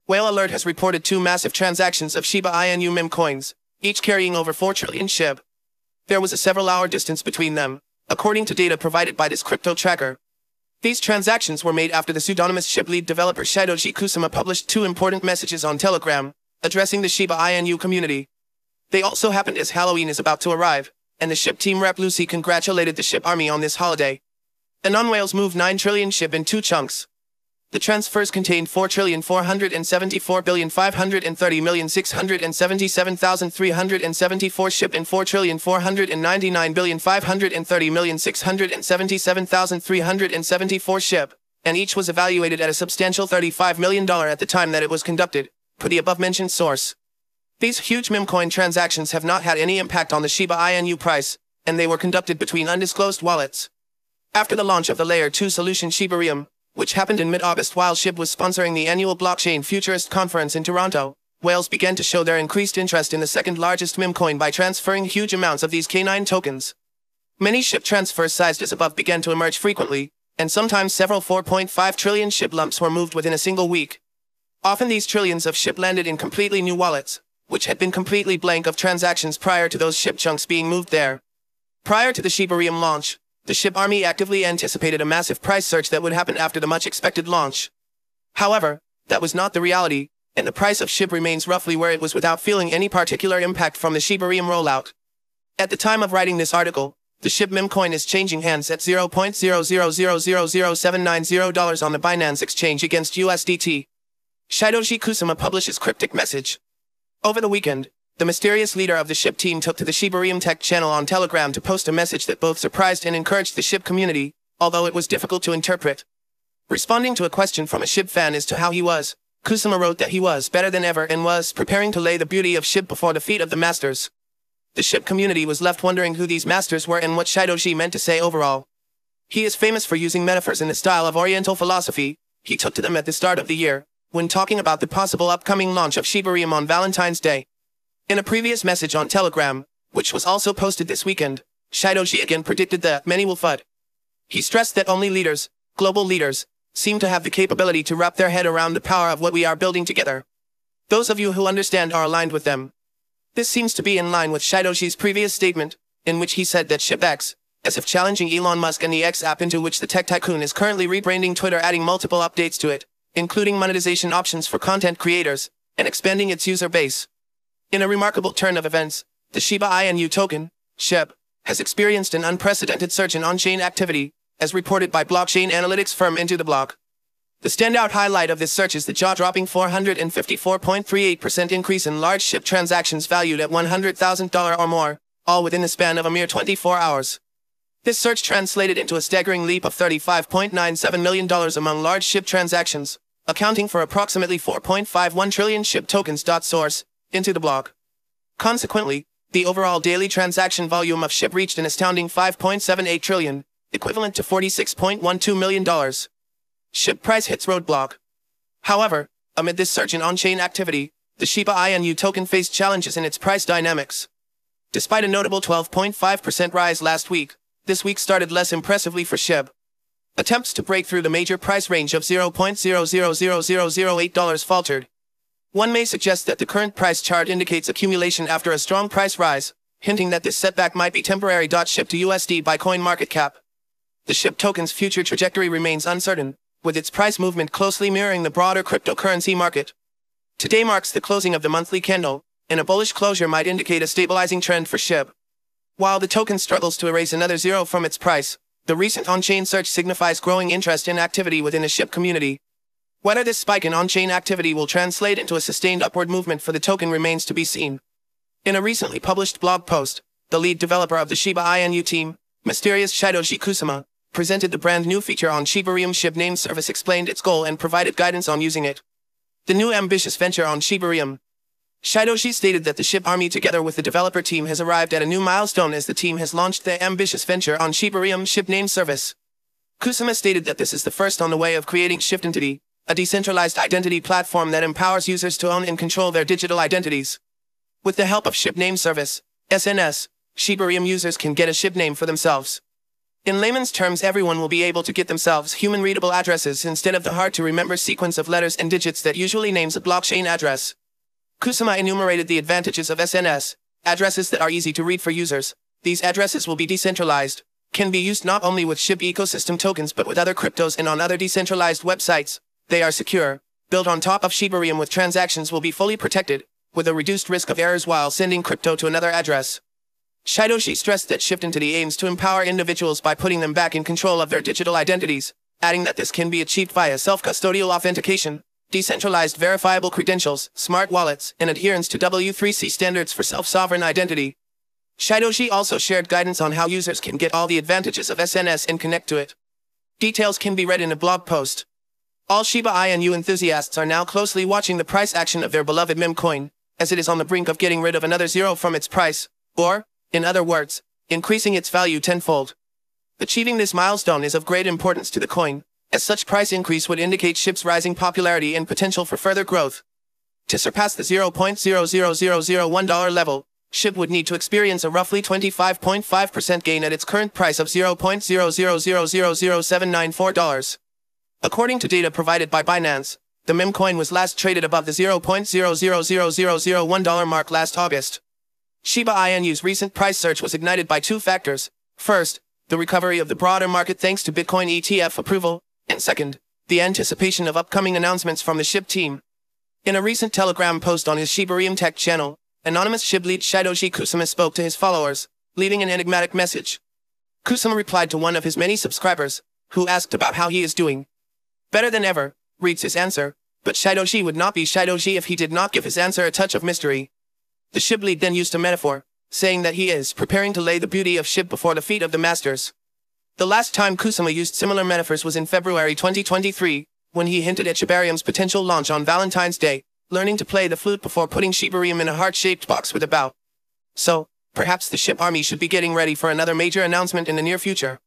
Whale Alert has reported 2 massive transactions of Shiba Inu meme coins, each carrying over 4 trillion shib. There was a several-hour distance between them, according to data provided by this crypto tracker. These transactions were made after the pseudonymous shib lead developer Kusama published 2 important messages on Telegram, addressing the Shiba Inu community. They also happened as Halloween is about to arrive, and the shib team rep Lucy congratulated the shib army on this holiday. Anon whales moved 9 trillion shib in 2 chunks. The transfers contained 4,474,530,677,374 shib and 4,499,530,677,374 shib, and each was evaluated at a substantial $35 million at the time that it was conducted, per the above-mentioned source. These huge meme coin transactions have not had any impact on the Shiba Inu price, and they were conducted between undisclosed wallets. After the launch of the Layer 2 solution Shibarium, which happened in mid-August while SHIB was sponsoring the annual Blockchain Futurist Conference in Toronto, whales began to show their increased interest in the second-largest meme coin by transferring huge amounts of these K9 tokens. Many SHIB transfers sized as above began to emerge frequently, and sometimes several 4.5 trillion SHIB lumps were moved within a single week. Often these trillions of SHIB landed in completely new wallets, which had been completely blank of transactions prior to those SHIB chunks being moved there. Prior to the Shibarium launch, the SHIB army actively anticipated a massive price surge that would happen after the much-expected launch. However, that was not the reality, and the price of SHIB remains roughly where it was without feeling any particular impact from the Shibarium rollout. At the time of writing this article, the SHIB meme coin is changing hands at $0.0000790 on the Binance exchange against USDT. Kusama publishes cryptic message. Over the weekend, the mysterious leader of the SHIB team took to the Shibarium Tech channel on Telegram to post a message that both surprised and encouraged the SHIB community, although it was difficult to interpret. Responding to a question from a SHIB fan as to how he was, Kusama wrote that he was better than ever and was preparing to lay the beauty of SHIB before the feet of the masters. The SHIB community was left wondering who these masters were and what Shidoshi meant to say overall. He is famous for using metaphors in the style of Oriental philosophy. He took to them at the start of the year, when talking about the possible upcoming launch of Shibarium on Valentine's Day. In a previous message on Telegram, which was also posted this weekend, Shidoshi again predicted that many will FUD. He stressed that only leaders, global leaders, seem to have the capability to wrap their head around the power of what we are building together. Those of you who understand are aligned with them. This seems to be in line with Shidoshi's previous statement, in which he said that ShibX, as if challenging Elon Musk and the X app into which the tech tycoon is currently rebranding Twitter, adding multiple updates to it, including monetization options for content creators, and expanding its user base. In a remarkable turn of events, the Shiba Inu token, SHIB, has experienced an unprecedented surge in on-chain activity, as reported by blockchain analytics firm Into the Block. The standout highlight of this surge is the jaw-dropping 454.38% increase in large SHIB transactions valued at $100,000 or more, all within the span of a mere 24 hours. This surge translated into a staggering leap of $35.97 million among large SHIB transactions, accounting for approximately 4.51 trillion SHIB tokens. Source, Into the Block. Consequently, the overall daily transaction volume of SHIB reached an astounding 5.78 trillion, equivalent to $46.12 million. SHIB price hits roadblock. However, amid this surge in on-chain activity, the Shiba Inu token faced challenges in its price dynamics. Despite a notable 12.5% rise last week, this week started less impressively for SHIB. Attempts to break through the major price range of $0.000008 faltered. One may suggest that the current price chart indicates accumulation after a strong price rise, hinting that this setback might be temporary. SHIB to USD by CoinMarketCap. The SHIB token's future trajectory remains uncertain, with its price movement closely mirroring the broader cryptocurrency market. Today marks the closing of the monthly candle, and a bullish closure might indicate a stabilizing trend for SHIB. While the token struggles to erase another zero from its price, the recent on-chain surge signifies growing interest and activity within the SHIB community. Whether this spike in on-chain activity will translate into a sustained upward movement for the token remains to be seen. In a recently published blog post, the lead developer of the Shiba Inu team, mysterious Kusama, presented the brand new feature on Shibarium SHIB name service, explained its goal and provided guidance on using it. The new ambitious venture on Shibarium. Shidoshi stated that the SHIB army together with the developer team has arrived at a new milestone as the team has launched the ambitious venture on Shibarium SHIB name service. Kusama stated that this is the first on the way of creating Shibdentity, a decentralized identity platform that empowers users to own and control their digital identities. With the help of SHIB name service, SNS, Shibarium users can get a SHIB name for themselves. In layman's terms, everyone will be able to get themselves human-readable addresses instead of the hard-to-remember sequence of letters and digits that usually names a blockchain address. Kusama enumerated the advantages of SNS, addresses that are easy to read for users. These addresses will be decentralized, can be used not only with SHIB ecosystem tokens but with other cryptos and on other decentralized websites. They are secure, built on top of shibarium with transactions will be fully protected, with a reduced risk of errors while sending crypto to another address. Shidoshi stressed that SHIB Entity aims to empower individuals by putting them back in control of their digital identities, adding that this can be achieved via self-custodial authentication, decentralized verifiable credentials, smart wallets, and adherence to W3C standards for self-sovereign identity. Shidoshi also shared guidance on how users can get all the advantages of SNS and connect to it. Details can be read in a blog post. All Shiba Inu enthusiasts are now closely watching the price action of their beloved meme coin, as it is on the brink of getting rid of another zero from its price, or, in other words, increasing its value tenfold. Achieving this milestone is of great importance to the coin, as such price increase would indicate SHIB's rising popularity and potential for further growth. To surpass the $0.00001 level, SHIB would need to experience a roughly 25.5% gain at its current price of $0.0000794. According to data provided by Binance, the meme coin was last traded above the $0.00001 mark last August. Shiba Inu's recent price surge was ignited by two factors. First, the recovery of the broader market thanks to Bitcoin ETF approval, and second, the anticipation of upcoming announcements from the SHIB team. In a recent Telegram post on his Shibarium tech channel, anonymous SHIB lead Shidoshi Kusama spoke to his followers, leaving an enigmatic message. Kusama replied to one of his many subscribers, who asked about how he is doing. Better than ever, reads his answer, but Shidoshi would not be Shidoshi if he did not give his answer a touch of mystery. The SHIB lead then used a metaphor, saying that he is preparing to lay the beauty of SHIB before the feet of the masters. The last time Kusama used similar metaphors was in February 2023, when he hinted at shibarium's potential launch on Valentine's Day, learning to play the flute before putting shibarium in a heart-shaped box with a bow. So, perhaps the SHIB army should be getting ready for another major announcement in the near future.